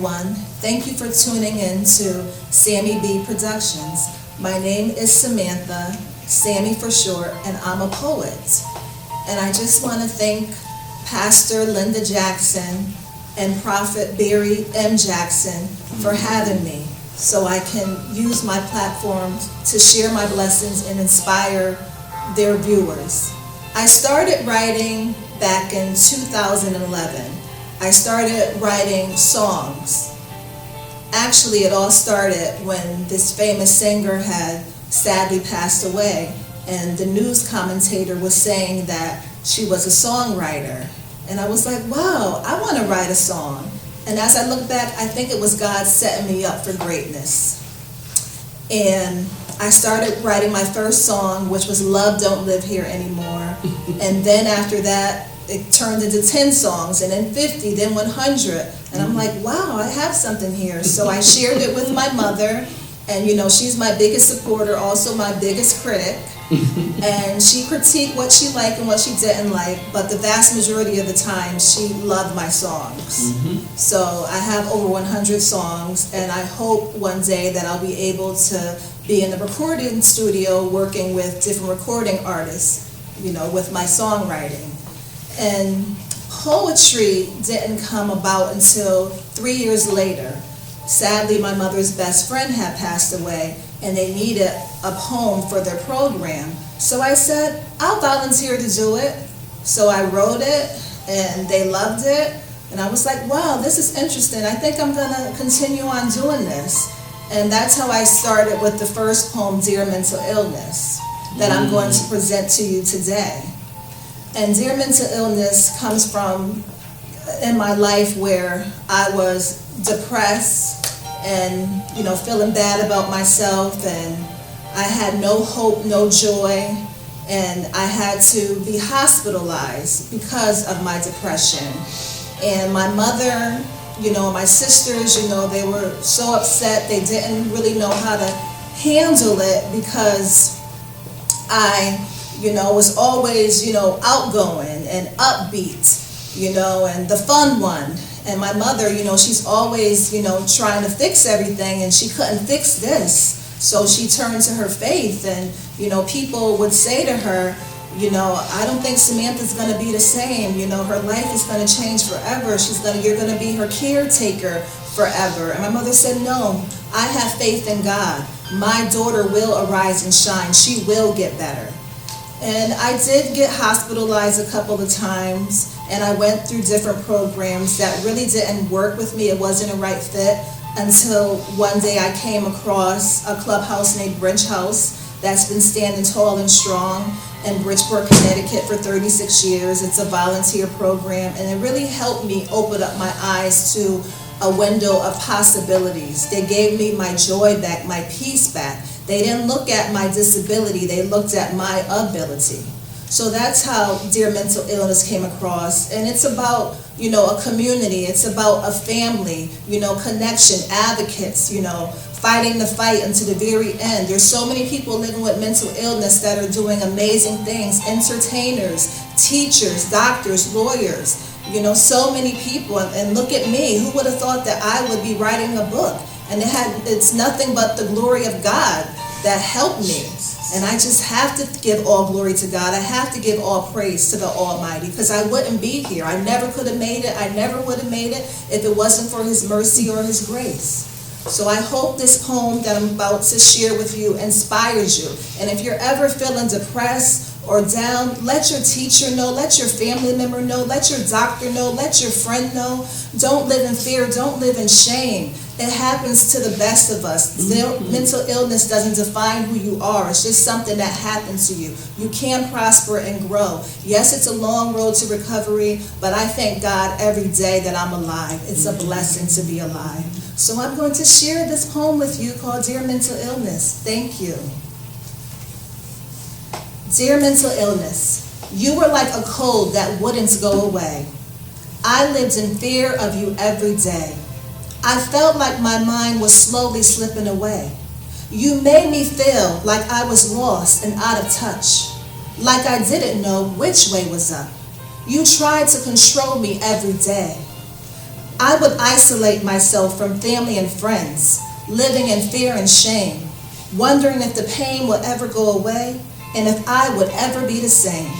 everyone. Thank you for tuning in to Sammy B Productions. My name is Samantha, Sammy for short, and I'm a poet. And I just want to thank Pastor Linda Jackson and Prophet Barry M. Jackson for having me so I can use my platform to share my blessings and inspire their viewers. I started writing back in 2011. I started writing songs. Actually, it all started when this famous singer had sadly passed away, and the news commentator was saying that she was a songwriter. And I was like, wow, I want to write a song. And as I look back, I think it was God setting me up for greatness. And I started writing my first song, which was Love Don't Live Here Anymore. And then after that, it turned into 10 songs, and then 50, then 100. And I'm like, wow, I have something here. So I shared it with my mother, and you know, she's my biggest supporter, also my biggest critic. And she critiqued what she liked and what she didn't like, but the vast majority of the time, she loved my songs. So I have over 100 songs, and I hope one day that I'll be able to be in the recording studio working with different recording artists, you know, with my songwriting. And poetry didn't come about until 3 years later. Sadly, my mother's best friend had passed away, and they needed a poem for their program. So I said, I'll volunteer to do it. So I wrote it, and they loved it. And I was like, wow, this is interesting. I think I'm going to continue on doing this. And that's how I started with the first poem, Dear Mental Illness, that I'm going to present to you today. And Dear Mental Illness comes from in my life where I was depressed and, you know, feeling bad about myself, and I had no hope, no joy, and I had to be hospitalized because of my depression. And my mother, you know, my sisters, you know, they were so upset. They didn't really know how to handle it because I, you know, was always, you know, outgoing and upbeat, you know, and the fun one. And my mother, you know, she's always, you know, trying to fix everything, and she couldn't fix this. So she turned to her faith, and, you know, people would say to her, you know, I don't think Samantha's going to be the same. You know, her life is going to change forever. You're going to be her caretaker forever. And my mother said, no, I have faith in God. My daughter will arise and shine. She will get better. And I did get hospitalized a couple of times, and I went through different programs that really didn't work with me. It wasn't a right fit until one day I came across a clubhouse named Bridge House that's been standing tall and strong in Bridgeport, Connecticut for 36 years. It's a volunteer program, and it really helped me open up my eyes to a window of possibilities. They gave me my joy back, my peace back. They didn't look at my disability, they looked at my ability. So that's how Dear Mental Illness came across. And it's about, you know, a community, it's about a family, you know, connection, advocates, you know, fighting the fight until the very end. There's so many people living with mental illness that are doing amazing things, entertainers, teachers, doctors, lawyers, you know, so many people. And look at me, who would have thought that I would be writing a book? And it's nothing but the glory of God that helped me. And I just have to give all glory to God. I have to give all praise to the Almighty, because I wouldn't be here. I never could have made it. I never would have made it if it wasn't for His mercy or His grace. So I hope this poem that I'm about to share with you inspires you. And if you're ever feeling depressed or down, let your teacher know, let your family member know, let your doctor know, let your friend know. Don't live in fear, don't live in shame. It happens to the best of us. Mental illness doesn't define who you are. It's just something that happened to you. You can prosper and grow. Yes, it's a long road to recovery, but I thank God every day that I'm alive. It's a blessing to be alive. So I'm going to share this poem with you called Dear Mental Illness. Thank you. Dear Mental Illness, you were like a cold that wouldn't go away. I lived in fear of you every day. I felt like my mind was slowly slipping away. You made me feel like I was lost and out of touch, like I didn't know which way was up. You tried to control me every day. I would isolate myself from family and friends, living in fear and shame, wondering if the pain will ever go away and if I would ever be the same.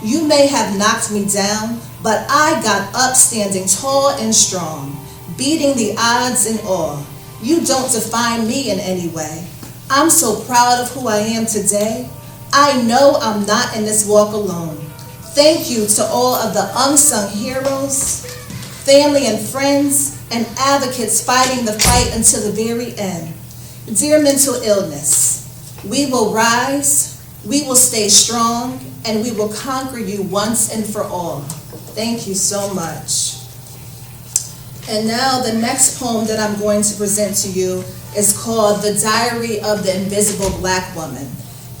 You may have knocked me down, but I got up standing tall and strong, beating the odds in awe. You don't define me in any way. I'm so proud of who I am today. I know I'm not in this walk alone. Thank you to all of the unsung heroes, family and friends, and advocates fighting the fight until the very end. Dear mental illness, we will rise, we will stay strong, and we will conquer you once and for all. Thank you so much. And now the next poem that I'm going to present to you is called The Diary of the Invisible Black Woman.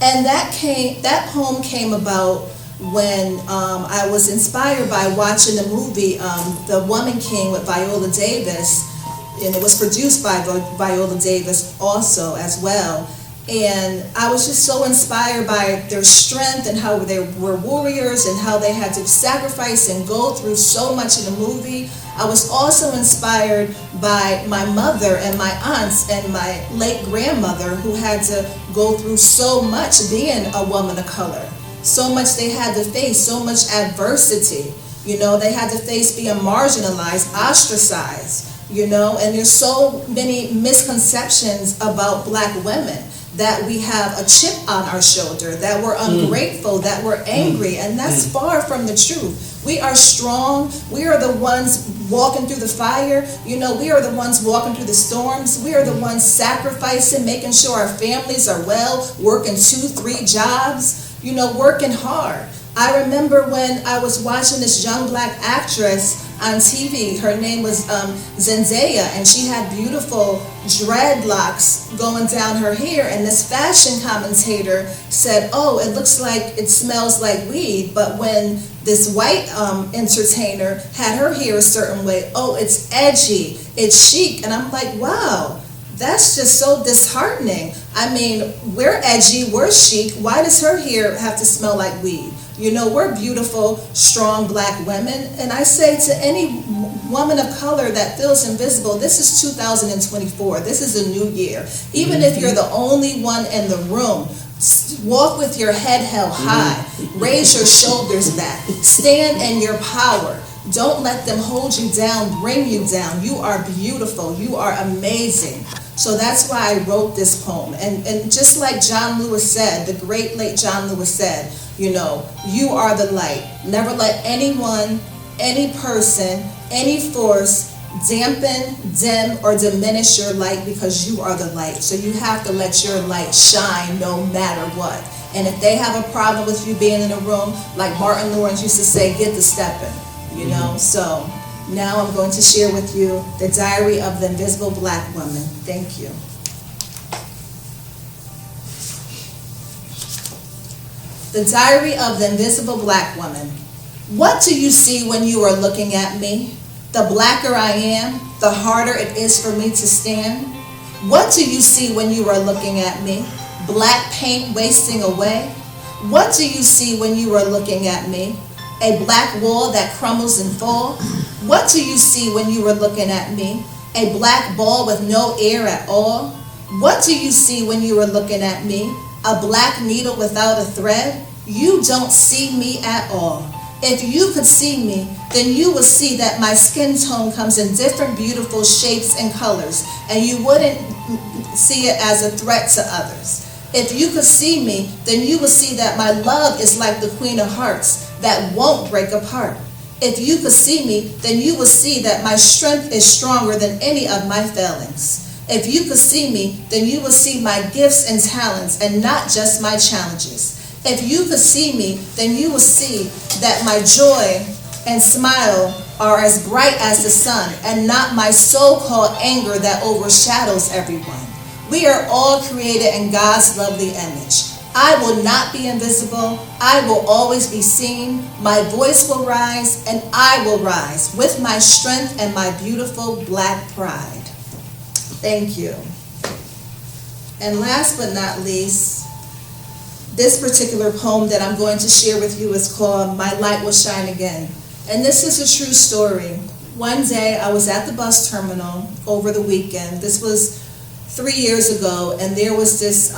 And that poem came about when I was inspired by watching the movie The Woman King with Viola Davis, and it was produced by Viola Davis also as well. And I was just so inspired by their strength and how they were warriors and how they had to sacrifice and go through so much in the movie. I was also inspired by my mother and my aunts and my late grandmother who had to go through so much being a woman of color. So much they had to face, so much adversity. You know, they had to face being marginalized, ostracized, you know, and there's so many misconceptions about black women, that we have a chip on our shoulder, that we're ungrateful, that we're angry, and that's far from the truth. We are strong. We are the ones walking through the fire. You know, we are the ones walking through the storms. We are the ones sacrificing, making sure our families are well, working 2-3 jobs, you know, working hard. I remember when I was watching this young black actress on TV. Her name was Zendaya, and she had beautiful dreadlocks going down her hair, and this fashion commentator said, oh, it looks like it smells like weed, but when this white entertainer had her hair a certain way, oh, it's edgy, it's chic, and I'm like, wow, that's just so disheartening. I mean, we're edgy, we're chic, why does her hair have to smell like weed? You know, we're beautiful, strong black women, and I say to any woman of color that feels invisible, this is 2024, this is a new year. Even if you're the only one in the room, walk with your head held high, raise your shoulders back, stand in your power. Don't let them hold you down, bring you down. You are beautiful, you are amazing. So that's why I wrote this poem. And just like John Lewis said, the great late John Lewis said, you know, you are the light. Never let anyone, any person, any force dampen, dim, or diminish your light, because you are the light. So you have to let your light shine no matter what. And if they have a problem with you being in a room, like Martin Lawrence used to say, get to stepping, you know. So now I'm going to share with you The Diary of the Invisible Black Woman. Thank you. The Diary of the Invisible Black Woman. What do you see when you are looking at me? The blacker I am, the harder it is for me to stand. What do you see when you are looking at me? Black paint wasting away. What do you see when you are looking at me? A black wall that crumbles and falls. What do you see when you are looking at me? A black ball with no air at all. What do you see when you are looking at me? A black needle without a thread? You don't see me at all. If you could see me, then you would see that my skin tone comes in different beautiful shapes and colors, and you wouldn't see it as a threat to others. If you could see me, then you would see that my love is like the Queen of Hearts that won't break apart. If you could see me, then you would see that my strength is stronger than any of my failings. If you could see me, then you will see my gifts and talents and not just my challenges. If you could see me, then you will see that my joy and smile are as bright as the sun and not my so-called anger that overshadows everyone. We are all created in God's lovely image. I will not be invisible. I will always be seen. My voice will rise, and I will rise with my strength and my beautiful black pride. Thank you. And last but not least, this particular poem that I'm going to share with you is called My Light Will Shine Again. And this is a true story. One day I was at the bus terminal over the weekend. This was 3 years ago, and there was this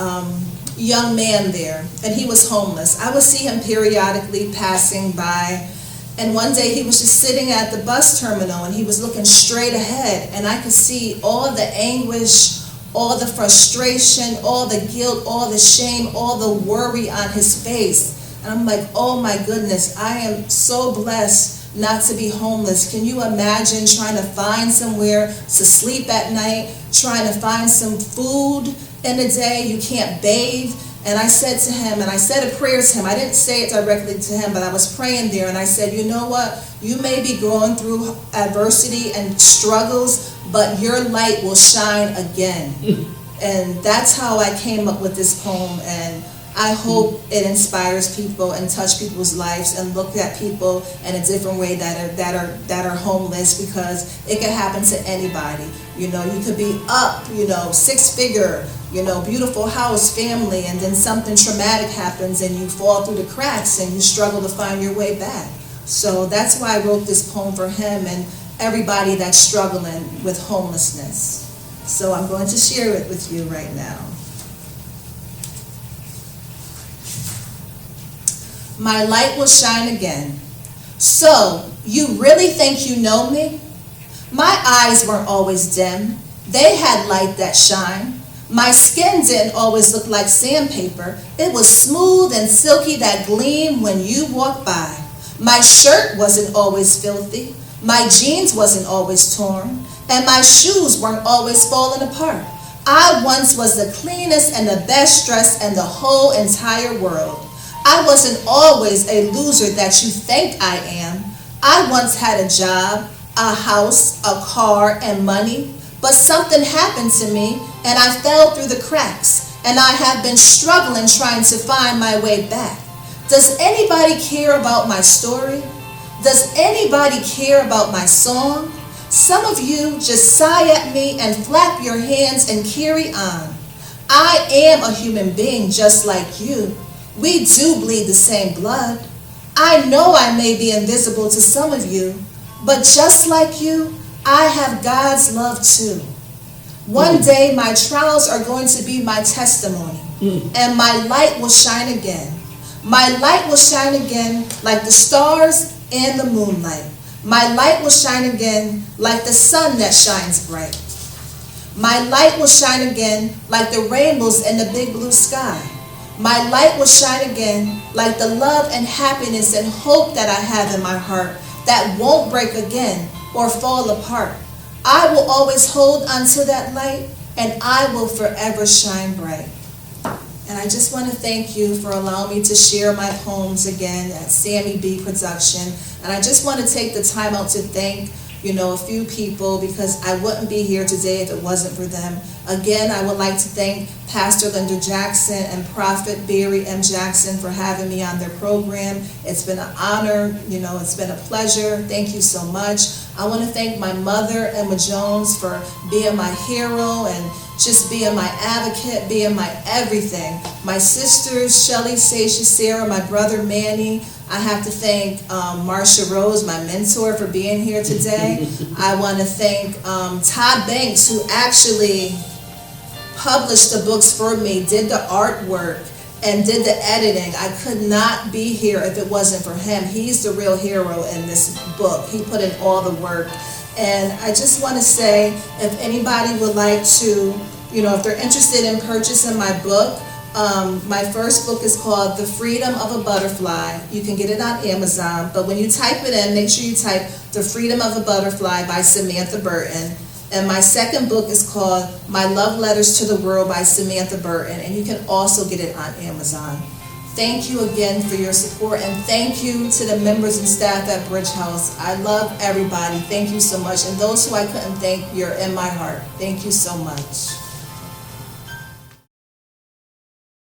young man there, and he was homeless. I would see him periodically passing by, and one day he was just sitting at the bus terminal, and he was looking straight ahead, and I could see all the anguish, all the frustration, all the guilt, all the shame, all the worry on his face. And I'm like, oh my goodness, I am so blessed not to be homeless. Can you imagine trying to find somewhere to sleep at night, trying to find some food in the day? You can't bathe. And I said to him, and I said a prayer to him. I didn't say it directly to him, but I was praying there, and I said, you know what? You may be going through adversity and struggles, but your light will shine again. And that's how I came up with this poem, and I hope it inspires people and touch people's lives and look at people in a different way that are homeless, because it can happen to anybody. You know, you could be up, you know, 6-figure, you know, beautiful house, family, and then something traumatic happens and you fall through the cracks and you struggle to find your way back. So that's why I wrote this poem for him and everybody that's struggling with homelessness. So I'm going to share it with you right now. My light will shine again. So, you really think you know me? My eyes weren't always dim. They had light that shine. My skin didn't always look like sandpaper. It was smooth and silky that gleam when you walked by. My shirt wasn't always filthy. My jeans wasn't always torn. And my shoes weren't always falling apart. I once was the cleanest and the best dressed in the whole entire world. I wasn't always a loser that you think I am. I once had a job, a house, a car, and money, but something happened to me and I fell through the cracks, and I have been struggling trying to find my way back. Does anybody care about my story? Does anybody care about my song? Some of you just sigh at me and flap your hands and carry on. I am a human being just like you. We do bleed the same blood. I know I may be invisible to some of you, but just like you, I have God's love too. One day my trials are going to be my testimony, and my light will shine again. My light will shine again like the stars and the moonlight. My light will shine again like the sun that shines bright. My light will shine again like the rainbows in the big blue sky. My light will shine again like the love and happiness and hope that I have in my heart that won't break again or fall apart. I will always hold onto that light, and I will forever shine bright. And I just want to thank you for allowing me to share my poems again at Sammy B Production. And I just want to take the time out to thank, a few people, because I wouldn't be here today if it wasn't for them. Again, I would like to thank Pastor Linda Jackson and Prophet Barry M. Jackson for having me on their program. It's been an honor, it's been a pleasure. Thank you so much. I want to thank my mother, Emma Jones, for being my hero and just being my advocate, being my everything. My sisters, Shelly, Sasha, Sarah, my brother, Manny. I have to thank Marsha Rose, my mentor, for being here today. I want to thank Todd Banks, who actually published the books for me, did the artwork, and did the editing. I could not be here if it wasn't for him. He's the real hero in this book. He put in all the work. And I just want to say, if anybody would like to, if they're interested in purchasing my book, my first book is called The Freedom of a Butterfly. You can get it on Amazon, but when you type it in, make sure you type The Freedom of a Butterfly by Samantha Burton. And my second book is called My Love Letters to the World by Samantha Burton, and you can also get it on Amazon. Thank you again for your support, and thank you to the members and staff at Bridge House. I love everybody. Thank you so much. And those who I couldn't thank, you're in my heart. Thank you so much.